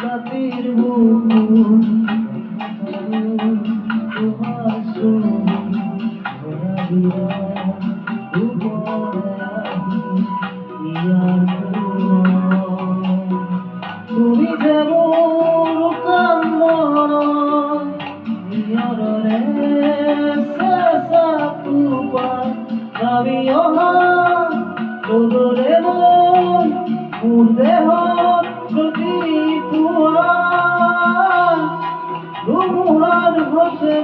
রাতের বুকুর তোমার ছবি তুমি যেমন কামন শেষা তুপা আমি তোদরে মোর দেহ প্রতি গুহার হতে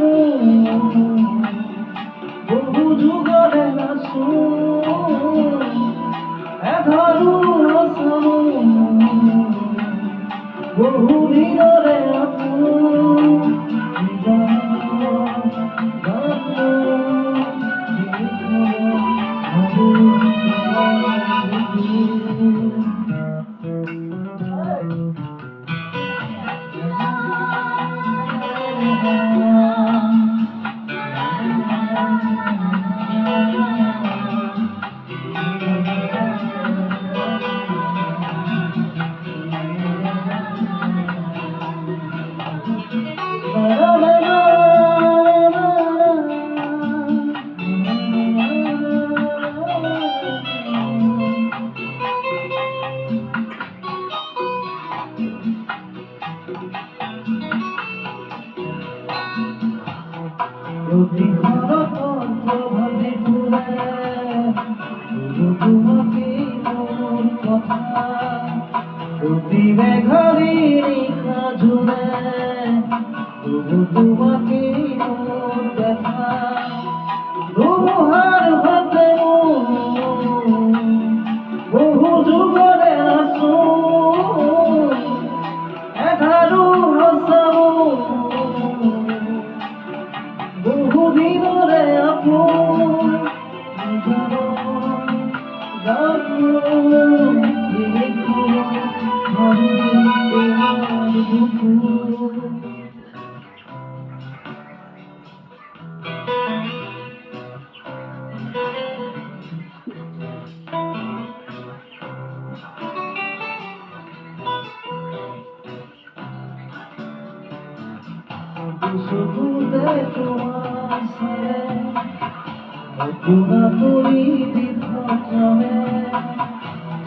বহু যুগরে নাসু এধারু হসামু বহু দিনরে আপু প্রভাতে পুরে তোমাকে মোর কথা প্রতি মেঘালি রেখা জুড়ে তোমাকে মোর ব্যথা তোমার হাতে বহু যুগরে আসো এধারু হসামু বহু দিনরে আপু শুধু তোমার সারে পুরা তুলি দীর্ঘক্রমে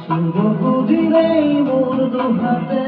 শুভ খুঁজিলেই মোর দুহাতে